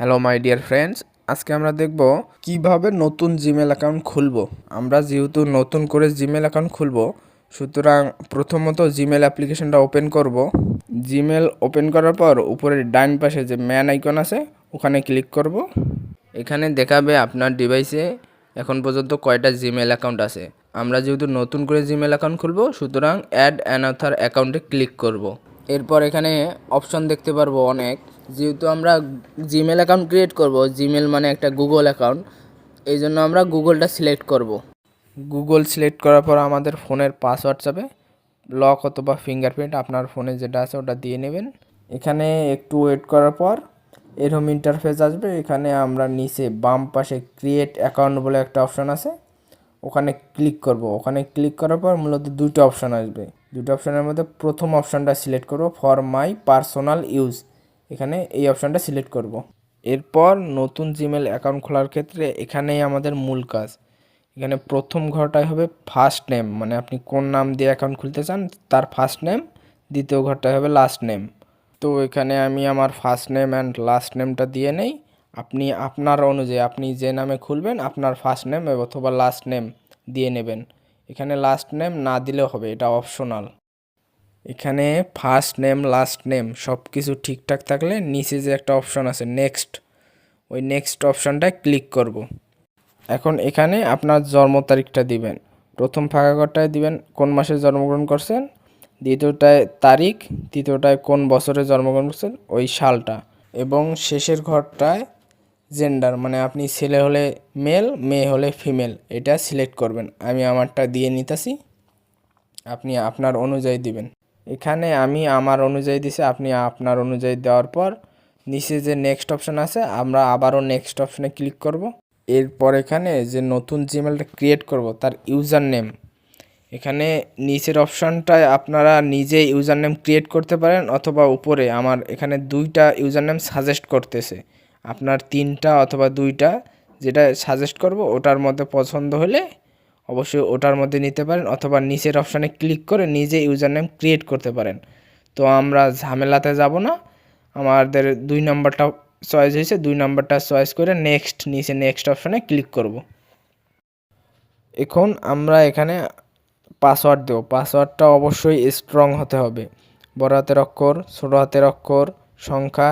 Hello my dear friends, আজকে আমরা দেখব কিভাবে নতুন জিমেল অ্যাকাউন্ট খুলব। আমরা যেহেতু নতুন করে জিমেল অ্যাকাউন্ট খুলব, সুতরাং প্রথমত জিমেল অ্যাপ্লিকেশনটা ওপেন করব। জিমেল ওপেন করার পর উপরে ডান পাশে যে ম্যান আইকন আছে ওখানে ক্লিক করব। এখানে দেখাবে আপনার ডিভাইসে এখন পর্যন্ত কয়টা জিমেল অ্যাকাউন্ট আছে। আমরা যেহেতু নতুন করে জিমেল অ্যাকাউন্ট খুলব, সুতরাং অ্যাড অ্যানাথার অ্যাকাউন্টে ক্লিক করব। এরপর এখানে অপশন দেখতে পারবো অনেক। যেহেতু আমরা জিমেল অ্যাকাউন্ট ক্রিয়েট করব, জিমেল মানে একটা গুগল অ্যাকাউন্ট, এই জন্য আমরা গুগলটা সিলেক্ট করব। গুগল সিলেক্ট করার পর আমাদের ফোনের পাসওয়ার্ড চাবে, লক অথবা ফিঙ্গারপ্রিন্ট আপনার ফোনে যেটা আছে ওটা দিয়ে নেবেন। এখানে একটু ওয়েট করার পর এরকম ইন্টারফেস আসবে। এখানে আমরা নিচে বাম পাশে ক্রিয়েট অ্যাকাউন্ট বলে একটা অপশন আছে, ওখানে ক্লিক করব। ওখানে ক্লিক করার পর মূলত দুটো অপশন আসবে। দুটো অপশনের মধ্যে প্রথম অপশনটা সিলেক্ট করব, ফর মাই পার্সোনাল ইউজ। এখানে এই অপশনটা সিলেক্ট করব। এরপর নতুন জিমেল অ্যাকাউন্ট খোলার ক্ষেত্রে এখানেই আমাদের মূল কাজ। এখানে প্রথম ঘরটাই হবে ফার্স্ট নেম, মানে আপনি কোন নাম দিয়ে অ্যাকাউন্ট খুলতে চান তার ফার্স্ট নেম। দ্বিতীয় ঘরটাই হবে লাস্ট নেম। তো এখানে আমি আমার ফার্স্ট নেম অ্যান্ড লাস্ট নেমটা দিয়ে নেই। আপনি আপনার অনুযায়ী আপনি যে নামে খুলবেন আপনার ফার্স্ট নেম অথবা লাস্ট নেম দিয়ে নেবেন। এখানে লাস্ট নেম না দিলেও হবে, এটা অপশনাল। এখানে ফার্স্ট নেম লাস্ট নেম সব কিছু ঠিকঠাক থাকলে নিচে যে একটা অপশন আছে নেক্সট, ওই নেক্সট অপশনটায় ক্লিক করব। এখন এখানে আপনার জন্ম তারিখটা দিবেন। প্রথম ফাঁকা ঘরটায় দিবেন কোন মাসে জন্মগ্রহণ করছেন, দ্বিতীয়টায় তারিখ, তৃতীয়টায় কোন বছরে জন্মগ্রহণ করছেন ওই সালটা, এবং শেষের ঘরটায় জেন্ডার, মানে আপনি ছেলে হলে মেল, মেয়ে হলে ফিমেল, এটা সিলেক্ট করবেন। আমি আমারটা দিয়ে নিতেছি, আপনি আপনার অনুযায়ী দিবেন। এখানে আমি আমার অনুযায়ী দিছি, আপনি আপনার অনুযায়ী দেওয়ার পর নিচে যে নেক্সট অপশন আছে আমরা আবারও নেক্সট অপশনে ক্লিক করব। এরপর এখানে যে নতুন জিমেলটা ক্রিয়েট করব তার ইউজার নেম, এখানে নিচের অপশনটায় আপনারা নিজে ইউজার নেম ক্রিয়েট করতে পারেন, অথবা উপরে আমার এখানে দুইটা ইউজার নেম সাজেস্ট করতেছে। আপনার তিনটা অথবা দুইটা, যেটা সাজেস্ট করব ওটার মধ্যে পছন্দ হলে অবশ্যই ওটার মধ্যে নিতে পারেন, অথবা নিচের অপশানে ক্লিক করে নিজে ইউজার নেম ক্রিয়েট করতে পারেন। তো আমরা ঝামেলাতে যাব না, আমাদের 2 নম্বরটা চয়েস হয়েছে, 2 নম্বরটা চয়েস করে নেক্সট, নিচে নেক্সট অপশানে ক্লিক করব। এখন আমরা এখানে পাসওয়ার্ড দেব। পাসওয়ার্ডটা অবশ্যই স্ট্রং হতে হবে, বড় হাতের অক্ষর, ছোট হাতের অক্ষর, সংখ্যা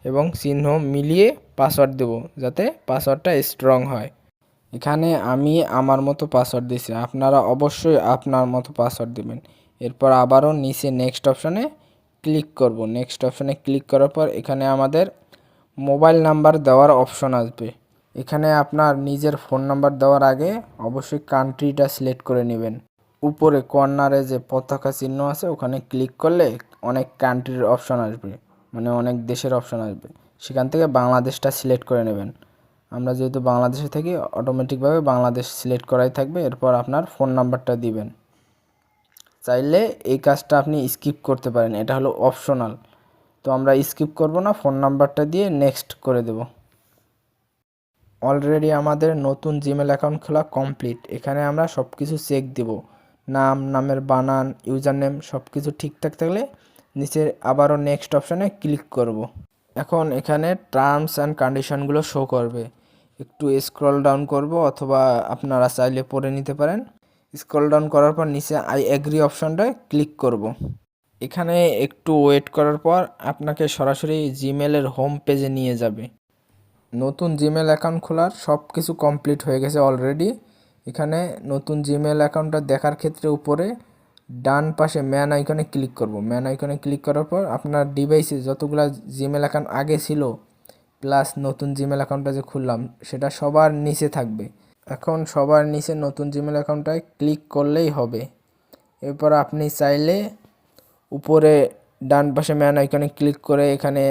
এবং চিহ্ন মিলিয়ে পাসওয়ার্ড দেব, যাতে পাসওয়ার্ডটা স্ট্রং হয়। এখানে আমি আমার মতো পাসওয়ার্ড দিয়েছি, আপনারা অবশ্যই আপনার মতো পাসওয়ার্ড দেবেন। এরপর আবারও নিচে নেক্সট অপশানে ক্লিক করব। নেক্সট অপশানে ক্লিক করার পর এখানে আমাদের মোবাইল নাম্বার দেওয়ার অপশন আসবে। এখানে আপনার নিজের ফোন নাম্বার দেওয়ার আগে অবশ্যই কান্ট্রিটা সিলেক্ট করে নেবেন। উপরে কর্নারে যে পতাকা চিহ্ন আছে ওখানে ক্লিক করলে অনেক কান্ট্রির অপশন আসবে, মানে অনেক দেশের অপশন আসবে, সেখান থেকে বাংলাদেশটা সিলেক্ট করে নেবেন। আমরা যেহেতু বাংলাদেশে থাকি, অটোমেটিকভাবে বাংলাদেশ সিলেক্ট করাই থাকবে। এরপর আপনার ফোন নাম্বারটা দিবেন। চাইলে এই কাজটা আপনি স্কিপ করতে পারেন, এটা হলো অপশনাল। তো আমরা স্কিপ করব না, ফোন নাম্বারটা দিয়ে নেক্সট করে দেব। অলরেডি আমাদের নতুন জিমেল অ্যাকাউন্ট খোলা কমপ্লিট। এখানে আমরা সব কিছু চেক দেব, নাম, নামের বানান, ইউজার নেম সব কিছু ঠিকঠাক থাকলে নিচে আবারও নেক্সট অপশানে ক্লিক করব। এখন এখানে টার্মস অ্যান্ড কন্ডিশনগুলো শো করবে। একটু স্ক্রল ডাউন করব, অথবা আপনারা চাইলে পড়ে নিতে পারেন। স্ক্রল ডাউন করার পর নিচে আই এগ্রি অপশানটায় ক্লিক করব। এখানে একটু ওয়েট করার পর আপনাকে সরাসরি জিমেলের হোম পেজে নিয়ে যাবে। নতুন জিমেল অ্যাকাউন্ট খোলার সব কিছু কমপ্লিট হয়ে গেছে অলরেডি। এখানে নতুন জিমেল অ্যাকাউন্টটা দেখার ক্ষেত্রে উপরে ডান পাশে ম্যান আইকনে ক্লিক করব। ম্যান আইকনে ক্লিক করার পর আপনার ডিভাইসে যতগুলো জিমেল অ্যাকাউন্ট আগে ছিল প্লাস নতুন জিমেল অ্যাকাউন্টটা যে খুললাম সেটা সবার নিচে থাকবে। এখন সবার নিচে নতুন জিমেল অ্যাকাউন্টটায় ক্লিক করলেই হবে। এরপর আপনি চাইলে উপরে ডান পাশে ম্যান আইকনে ক্লিক করে এখানে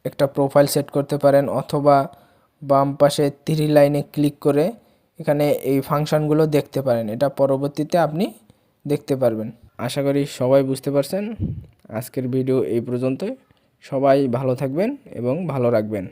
একটা প্রোফাইল সেট করতে পারেন, অথবা বাম পাশে 3 লাইনে ক্লিক করে এখানে এই ফাংশনগুলো দেখতে পারেন। এটা পরবর্তীতে আপনি দেখতে পারবেন। আশা করি সবাই বুঝতে পারছেন। আজকের ভিডিও এই পর্যন্তই। সবাই ভালো থাকবেন এবং ভালো রাখবেন।